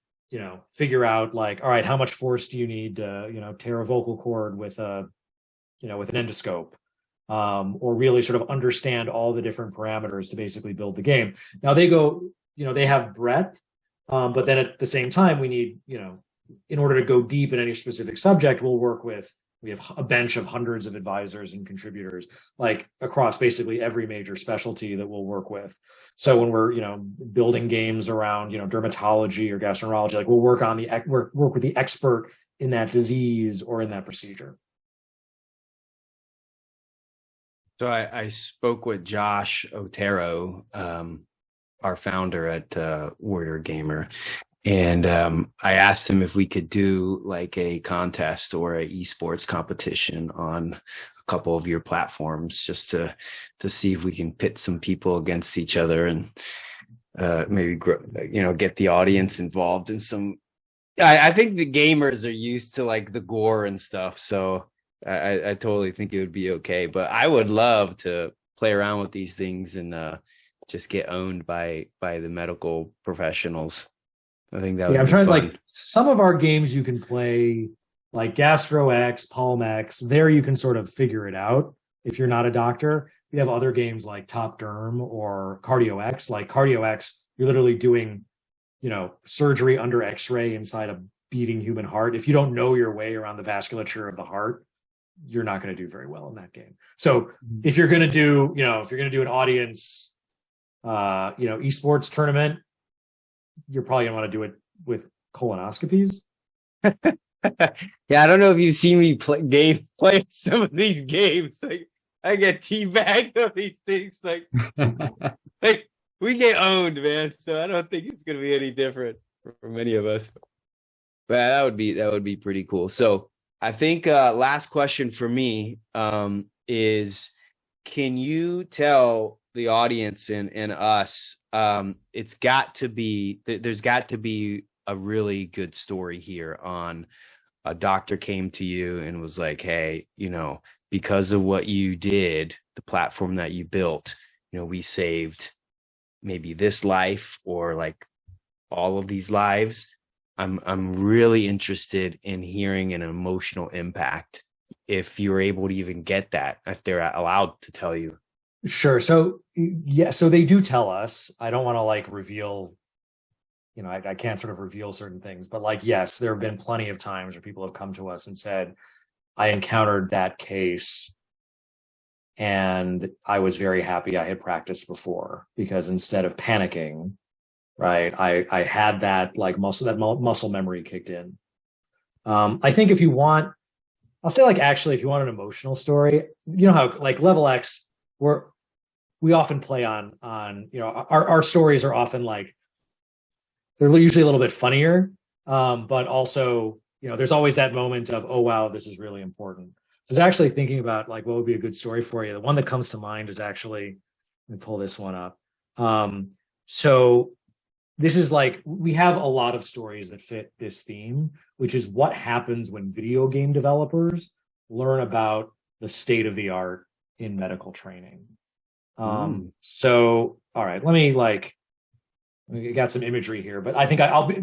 figure out like, all right, how much force do you need to, tear a vocal cord with with an endoscope, or really sort of understand all the different parameters to basically build the game. Now they have breadth. But then at the same time, we need, in order to go deep in any specific subject, we We have a bench of hundreds of advisors and contributors, like across basically every major specialty that we'll work with. So when we're, building games around, dermatology or gastroenterology, like we'll work with the expert in that disease or in that procedure. So I spoke with Josh Otero, our founder at Warrior Gamer. And I asked him if we could do like a contest or a esports competition on a couple of your platforms, just to see if we can pit some people against each other and maybe get the audience involved in some. I think the gamers are used to like the gore and stuff, so I totally think it would be okay. But I would love to play around with these things and just get owned by the medical professionals. I think that would I'm trying fun. to like some of our games you can play like GastroX, PalmX. There you can sort of figure it out if you're not a doctor. We have other games like Top Derm or CardioX. Like CardioX, you're literally doing, surgery under X-ray inside a beating human heart. If you don't know your way around the vasculature of the heart, you're not going to do very well in that game. So if you're going to do, an audience, esports tournament, you're probably gonna want to do it with colonoscopies. Yeah, I don't know if you've seen me play some of these games. Like I get teabagged of these things. Like we get owned, man. So I don't think it's gonna be any different for many of us. But that would be pretty cool. So I think last question for me is, can you tell the audience and us, there's got to be a really good story here on a doctor came to you and was like, hey, because of what you did, the platform that you built, we saved maybe this life or like all of these lives. I'm really interested in hearing an emotional impact, if you're able to even get that, if they're allowed to tell you. Sure. So yeah, so they do tell us. I don't want to like reveal, I can't sort of reveal certain things, but like, yes, there have been plenty of times where people have come to us and said, I encountered that case and I was very happy I had practiced before, because instead of panicking, right, I had that like muscle memory kicked in. I think if you want, I'll say like, actually, if you want an emotional story, how like Level X, we often play on our stories are often like, they're usually a little bit funnier, but also there's always that moment of, oh wow, this is really important. So I was actually thinking about like what would be a good story for you. The one that comes to mind is actually, let me pull this one up. So this is like, we have a lot of stories that fit this theme, which is what happens when video game developers learn about the state of the art in medical training. So, all right, we got some imagery here, but I think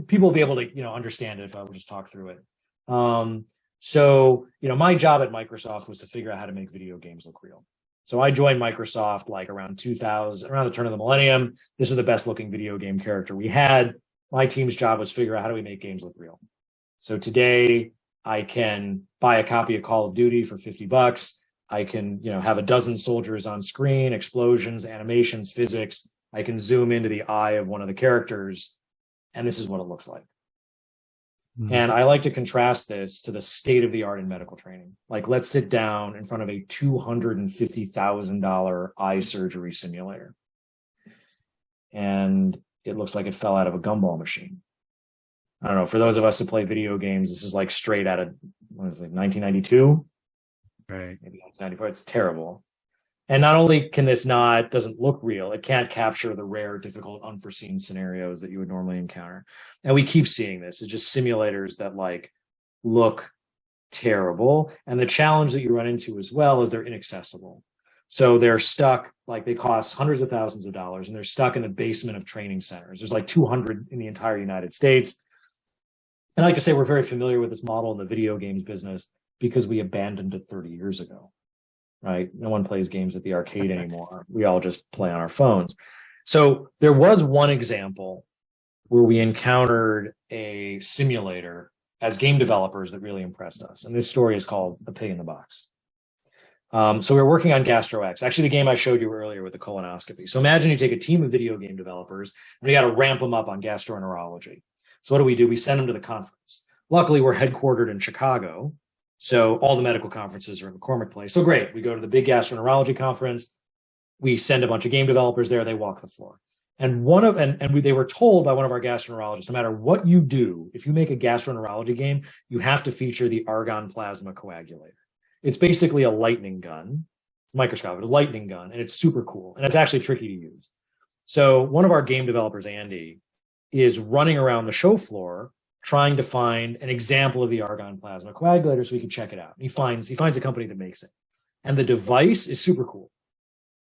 people will be able to, understand it if I would just talk through it. So, my job at Microsoft was to figure out how to make video games look real. So I joined Microsoft like around 2000, around the turn of the millennium. This is the best looking video game character we had. My team's job was figure out how do we make games look real. So today I can buy a copy of Call of Duty for $50. I can, have a dozen soldiers on screen, explosions, animations, physics. I can zoom into the eye of one of the characters, and this is what it looks like. Mm-hmm. And I like to contrast this to the state of the art in medical training. Like, let's sit down in front of a $250,000 eye surgery simulator. And it looks like it fell out of a gumball machine. I don't know. For those of us who play video games, this is like straight out of, 1992? Right. Maybe 1994. It's terrible. And not only can this doesn't look real, it can't capture the rare, difficult, unforeseen scenarios that you would normally encounter. And we keep seeing this. It's just simulators that look terrible. And the challenge that you run into as well is they're inaccessible. So they're stuck, they cost hundreds of thousands of dollars, and they're stuck in the basement of training centers. There's 200 in the entire United States. And I like to say we're very familiar with this model in the video games business because we abandoned it 30 years ago. Right? No one plays games at the arcade anymore. We all just play on our phones. So there was one example where we encountered a simulator as game developers that really impressed us. And this story is called The Pig in the Box. So we're working on GastroX, actually the game I showed you earlier with the colonoscopy. So imagine you take a team of video game developers and we got to ramp them up on gastroenterology. So what do? We send them to the conference. Luckily, we're headquartered in Chicago. So all the medical conferences are in McCormick Place. So great. We go to the big gastroenterology conference. We send a bunch of game developers there. They walk the floor. And they were told by one of our gastroenterologists, no matter what you do, if you make a gastroenterology game, you have to feature the argon plasma coagulator. It's basically a lightning gun. It's microscopic, a lightning gun, and it's super cool. And it's actually tricky to use. So one of our game developers, Andy, is running around the show floor trying to find an example of the argon plasma coagulator so we can check it out. And he finds a company that makes it. And the device is super cool.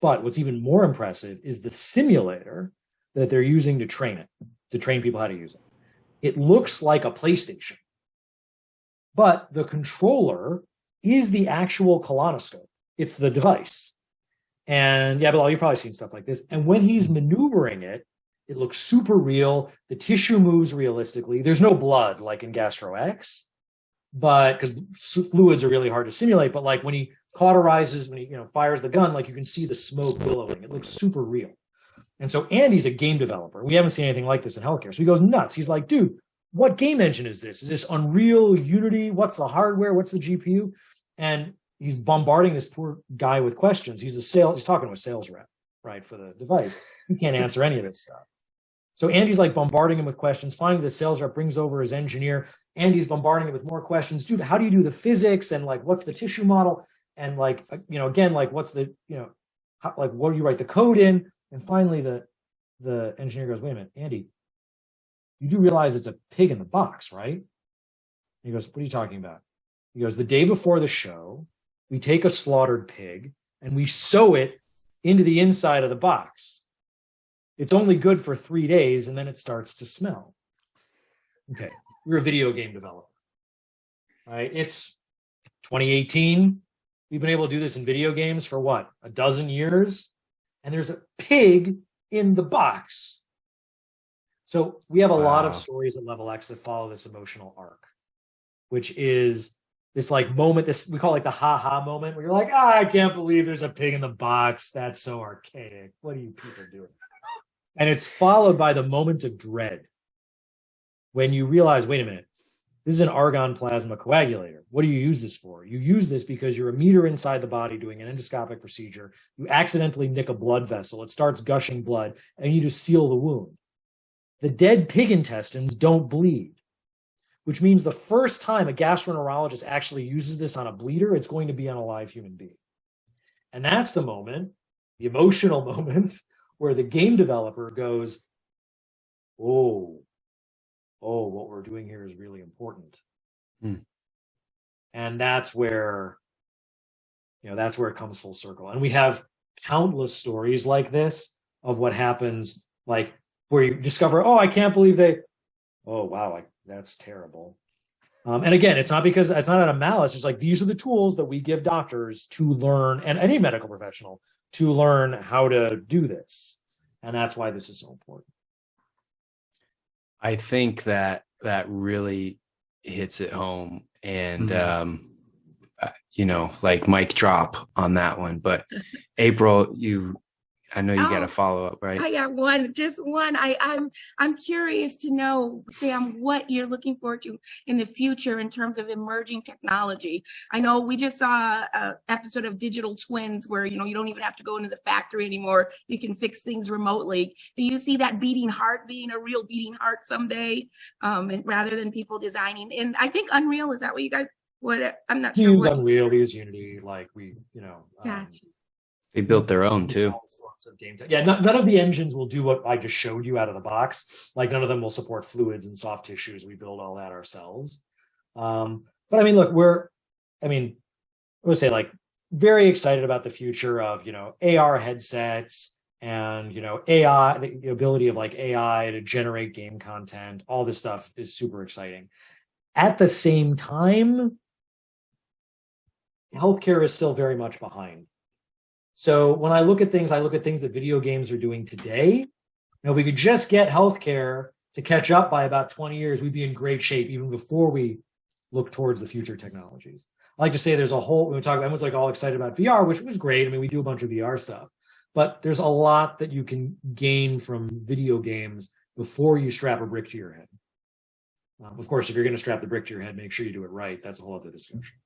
But what's even more impressive is the simulator that they're using to train people how to use it. It looks like a PlayStation, but the controller is the actual colonoscope. It's the device. And yeah, Bilal, you've probably seen stuff like this. And when he's maneuvering it, it looks super real. The tissue moves realistically. There's no blood like in GastroX, but because fluids are really hard to simulate. But like when he cauterizes, when he fires the gun, like you can see the smoke billowing. It looks super real. And so Andy's a game developer. We haven't seen anything like this in healthcare. So he goes nuts. He's like, dude, what game engine is this? Is this Unreal, Unity? What's the hardware? What's the GPU? And he's bombarding this poor guy with questions. He's talking to a sales rep, right, for the device. He can't answer any of this stuff. So Andy's like bombarding him with questions. Finally, the sales rep brings over his engineer. Andy's bombarding him with more questions. Dude, how do you do the physics? And like, what's the tissue model? And like, again, like, what's the, what do you write the code in? And finally, the engineer goes, wait a minute, Andy, you do realize it's a pig in the box, right? He goes, what are you talking about? He goes, the day before the show, we take a slaughtered pig and we sew it into the inside of the box. It's only good for 3 days and then it starts to smell. Okay, we're a video game developer, right? It's 2018. We've been able to do this in video games for what, a dozen years? And there's a pig in the box. So we have a lot of stories at Level X that follow this emotional arc, which is this like moment, we call it like the ha-ha moment, where you're like, I can't believe there's a pig in the box. That's so archaic. What are you people doing? And it's followed by the moment of dread when you realize, wait a minute, this is an argon plasma coagulator. What do you use this for? You use this because you're a meter inside the body doing an endoscopic procedure. You accidentally nick a blood vessel. It starts gushing blood and you just seal the wound. The dead pig intestines don't bleed, which means the first time a gastroenterologist actually uses this on a bleeder, it's going to be on a live human being. And that's the moment, the emotional moment, where the game developer goes, oh, what we're doing here is really important. And that's where it comes full circle. And we have countless stories like this of what happens, like where you discover, I can't believe that's terrible. And again, it's not out of malice. It's like, these are the tools that we give doctors to learn, and any medical professional to learn how to do this. And that's why this is so important. I think that really hits it home, and like mic drop on that one. But April, I know you got a follow up, right? I got just one. I'm curious to know, Sam, what you're looking forward to in the future in terms of emerging technology. I know we just saw an episode of Digital Twins where, you don't even have to go into the factory anymore. You can fix things remotely. Do you see that beating heart being a real beating heart someday, rather than people designing? And I think Unreal, is that what you guys, I'm not sure. Use Unreal, use Unity, like Gotcha. They built their own too. Yeah, none of the engines will do what I just showed you out of the box. Like none of them will support fluids and soft tissues. We build all that ourselves. But I mean, look, I would say like very excited about the future of, AR headsets and, AI, the ability of like AI to generate game content. All this stuff is super exciting. At the same time, healthcare is still very much behind. So when I look at things that video games are doing today. If we could just get healthcare to catch up by about 20 years, we'd be in great shape even before we look towards the future technologies. I like to say there's a whole, when we talk, everyone's like all excited about VR, which was great. I mean, we do a bunch of VR stuff, but there's a lot that you can gain from video games before you strap a brick to your head. Of course, if you're going to strap the brick to your head, make sure you do it right. That's a whole other discussion.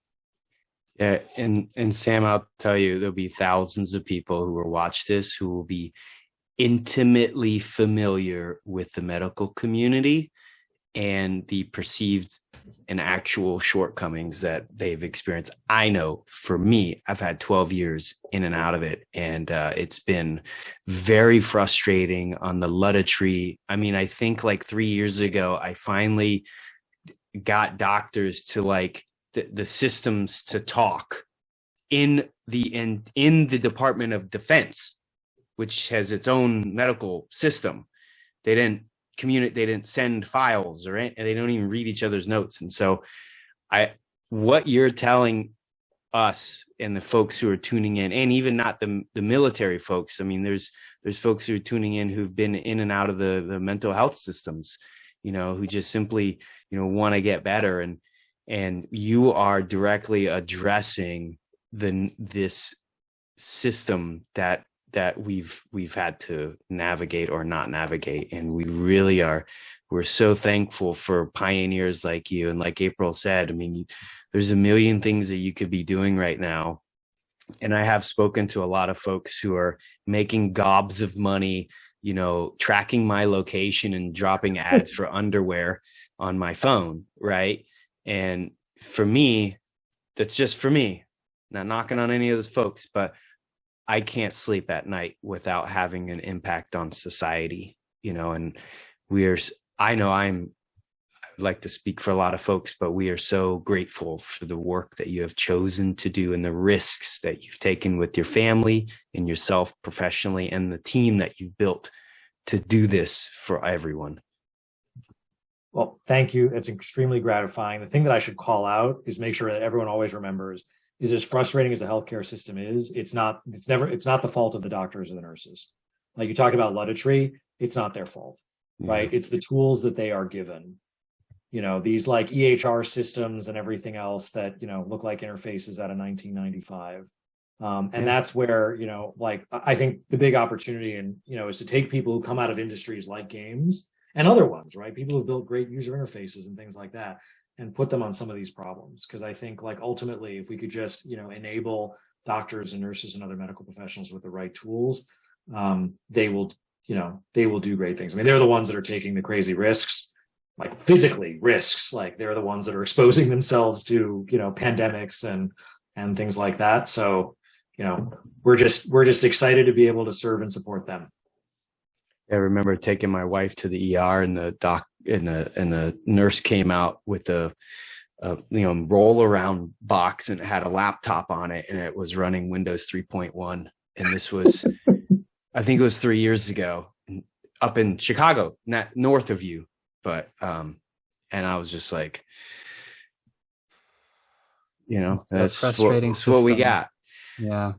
Yeah, and Sam, I'll tell you, there'll be thousands of people who will watch this who will be intimately familiar with the medical community and the perceived and actual shortcomings that they've experienced. I know for me, I've had 12 years in and out of it, and it's been very frustrating on the Ludditree. I mean, I think like 3 years ago, I finally got doctors to like the systems to talk in the Department of Defense, which has its own medical system. They didn't communicate, they didn't send files or anything, and they don't even read each other's notes. And so what you're telling us and the folks who are tuning in, and even not the military folks, I mean, there's folks who are tuning in who've been in and out of the mental health systems, who just simply, want to get better. And you are directly addressing this system that we've had to navigate or not navigate. And we really we're so thankful for pioneers like you. And like April said, I mean, there's a million things that you could be doing right now. And I have spoken to a lot of folks who are making gobs of money, tracking my location and dropping ads for underwear on my phone. Right. And for me, that's just for me, not knocking on any of those folks, but I can't sleep at night without having an impact on society, and I would like to speak for a lot of folks, but we are so grateful for the work that you have chosen to do and the risks that you've taken with your family and yourself professionally and the team that you've built to do this for everyone. Well, thank you. It's extremely gratifying. The thing that I should call out is make sure that everyone always remembers is as frustrating as the healthcare system is, it's not the fault of the doctors or the nurses. Like you talk about Ludditree, it's not their fault, right? It's the tools that they are given. These like EHR systems and everything else that, look like interfaces out of 1995. And that's where, I think the big opportunity is to take people who come out of industries like games and other ones, right? People who've built great user interfaces and things like that, and put them on some of these problems. Because I think ultimately, if we could just, enable doctors and nurses and other medical professionals with the right tools, they will do great things. I mean, they're the ones that are taking the crazy risks, like physically risks, like they're the ones that are exposing themselves to, pandemics and things like that. So, we're just excited to be able to serve and support them. I remember taking my wife to the ER, and the nurse came out with a roll around box, and it had a laptop on it, and it was running Windows 3.1. And this was, I think it was 3 years ago, up in Chicago, not north of you, but and I was just like, that's frustrating. That's what we got. Yeah.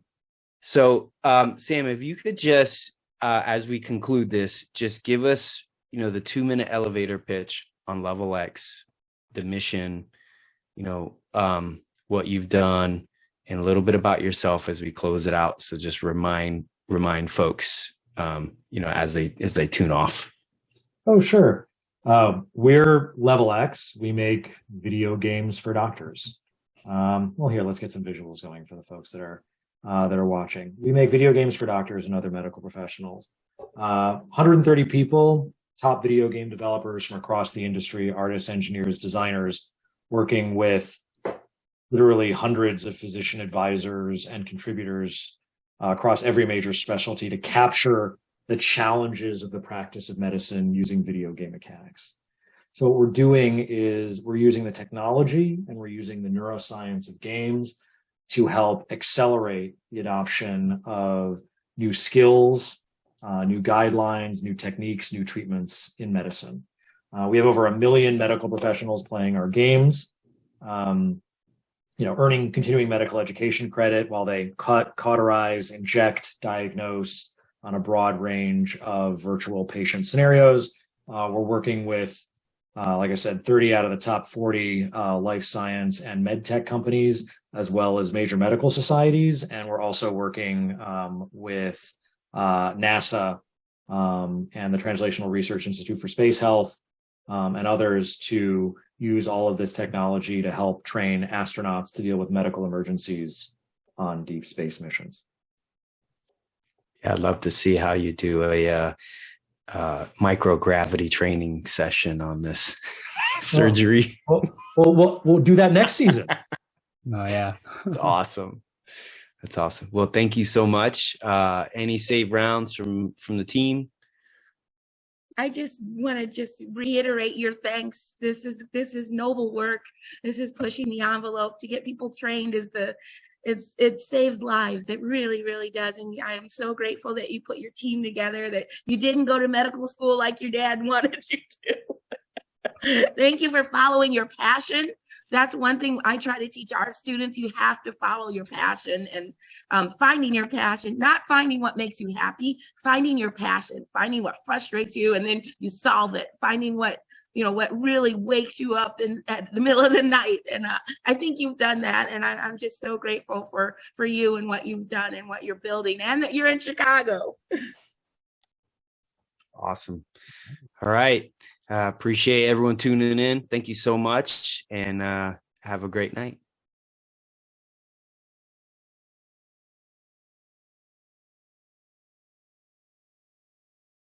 So, Sam, if you could just, as we conclude this, just give us, the 2-minute elevator pitch on Level X, the mission, what you've done, and a little bit about yourself as we close it out. So just remind folks, as they tune off. Oh, sure. We're Level X. We make video games for doctors. Here, let's get some visuals going for the folks that are watching. We make video games for doctors and other medical professionals. 130 people, top video game developers from across the industry, artists, engineers, designers, working with literally hundreds of physician advisors and contributors across every major specialty to capture the challenges of the practice of medicine using video game mechanics. So what we're doing is we're using the technology and we're using the neuroscience of games to help accelerate the adoption of new skills, new guidelines, new techniques, new treatments in medicine. We have over 1 million medical professionals playing our games, earning continuing medical education credit while they cut, cauterize, inject, diagnose on a broad range of virtual patient scenarios, We're working with, like I said, 30 out of the top 40 life science and med tech companies, as well as major medical societies. And we're also working with NASA and the Translational Research Institute for Space Health and others to use all of this technology to help train astronauts to deal with medical emergencies on deep space missions. Yeah, I'd love to see how you do a microgravity training session on this surgery. We'll do that next season. Oh yeah. That's awesome. That's awesome. Well, thank you so much. Any save rounds from the team? I just want to just reiterate your thanks. This is noble work. This is pushing the envelope to get people trained. It saves lives. It really, really does. And I am so grateful that you put your team together, that you didn't go to medical school like your dad wanted you to. Thank you for following your passion. That's one thing I try to teach our students. You have to follow your passion, and finding your passion, not finding what makes you happy, finding your passion, finding what frustrates you, and then you solve it, finding what really wakes you up at the middle of the night. And I think you've done that. And I'm just so grateful for you and what you've done and what you're building, and that you're in Chicago. Awesome. All right. Appreciate everyone tuning in. Thank you so much, and have a great night.